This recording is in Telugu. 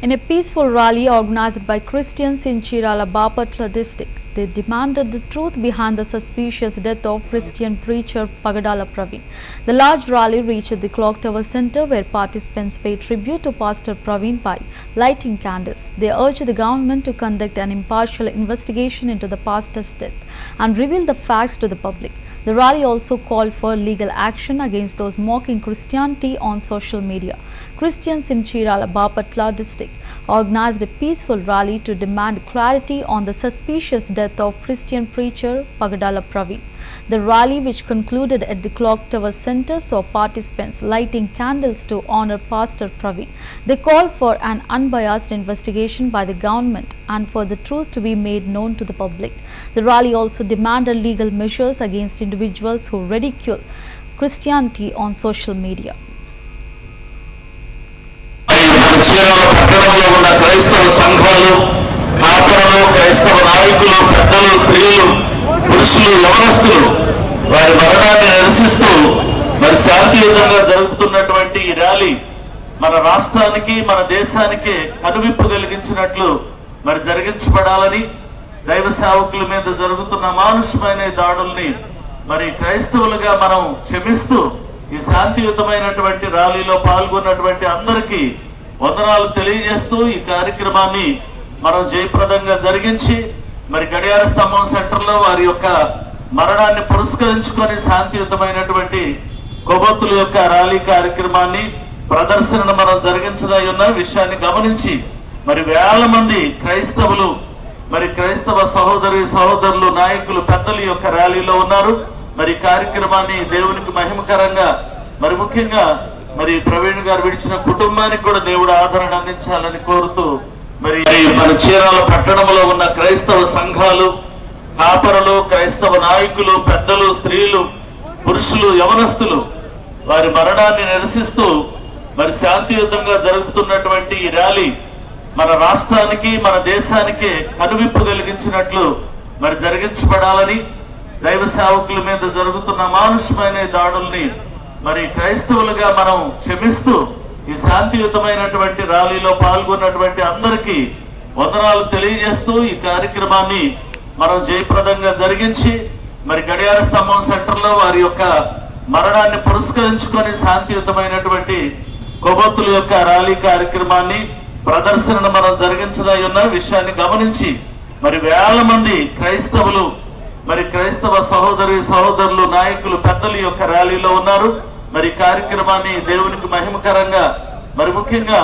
In a peaceful rally organized by Christians in Chirala Bapatla district, they demanded the truth behind the suspicious death of Christian preacher Pagadala Praveen. The large rally reached the Clock Tower Center where participants paid tribute to Pastor Praveen by lighting candles. They urged the government to conduct an impartial investigation into the pastor's death and reveal the facts to the public. The rally also called for legal action against those mocking Christianity on social media. Christians in Chirala Bapatla district organized a peaceful rally to demand clarity on the suspicious death of Christian preacher Pagadala Praveen. The rally, which concluded at the Clock Tower Center, saw participants lighting candles to honor Pastor Praveen. They called for an unbiased investigation by the government and for the truth to be made known to the public. The rally also demanded legal measures against individuals who ridicule Christianity on social media. పట్టణంలో ఉన్న క్రైస్తవ సంఘాలు, కాపరులు, క్రైస్తవ నాయకులు, పెద్దలు, స్త్రీలు, పురుషులు, యవనస్తులు వారి మరణాన్ని నిరసిస్తూ మరి శాంతియుతంగా జరుగుతున్నటువంటి ఈ ర్యాలీ మన రాష్ట్రానికి, మన దేశానికి కనువిప్పు కలిగించినట్లు మరి జరిగించబడాలని, దైవ సేవకుల మీద జరుగుతున్న మానుషమైన దాడుల్ని మరి క్రైస్తవులుగా మనం క్షమిస్తూ ఈ శాంతియుతమైనటువంటి ర్యాలీలో పాల్గొన్నటువంటి అందరికీ వందనాలు తెలియజేస్తూ ఈ కార్యక్రమాన్ని మనం జయప్రదంగా జరిగించి మరి గడియార స్తంభం సెంటర్లో వారి యొక్క మరణాన్ని పురస్కరించుకొని శాంతియుతమైనటువంటి కొవ్వొత్తుల యొక్క ర్యాలీ కార్యక్రమాన్ని ప్రదర్శనను మనం జరిగించదై ఉన్న విషయాన్ని గమనించి మరి వేల మంది క్రైస్తవులు, మరి క్రైస్తవ సహోదరులు, నాయకులు, పెద్దల యొక్క ర్యాలీలో ఉన్నారు. మరి కార్యక్రమాన్ని దేవునికి మహిమకరంగా మరి ముఖ్యంగా మరి ప్రవీణ్ గారు విడిచిన కుటుంబానికి కూడా దేవుడు ఆదరణ అందించాలని కోరుతూ మరి మన చీరాల పట్టణంలో ఉన్న క్రైస్తవ సంఘాలు, కాపరులు, క్రైస్తవ నాయకులు, పెద్దలు, స్త్రీలు, పురుషులు, యవనస్తులు వారి మరణాన్ని నిరసిస్తూ మరి శాంతియుతంగా జరుగుతున్నటువంటి ఈ ర్యాలీ మన రాష్ట్రానికి, మన దేశానికి కనువిప్పు కలిగించినట్లు మరి జరిగించబడాలని, దైవ సేవకుల మీద జరుగుతున్న మానుషమైన దాడుల్ని మరి క్రైస్తవులుగా మనం క్షమిస్తూ ఈ శాంతియుతమైనటువంటి ర్యాలీలో పాల్గొన్నటువంటి అందరికీ వందనాలు తెలియజేస్తూ ఈ కార్యక్రమాన్ని మనం జయప్రదంగా జరిగించి మరి గడియార స్తంభం సెంటర్లో వారి యొక్క మరణాన్ని పురస్కరించుకొని శాంతియుతమైనటువంటి కొవ్వొత్తుల యొక్క ర్యాలీ కార్యక్రమాన్ని ప్రదర్శనను మనం జరిగించదై ఉన్న విషయాన్ని గమనించి మరి వేల మంది క్రైస్తవులు, మరి క్రైస్తవ సహోదరులు, నాయకులు, పెద్దల యొక్క ర్యాలీలో ఉన్నారు. మరి కార్యక్రమాన్ని దేవునికి మహిమకరంగా మరి ముఖ్యంగా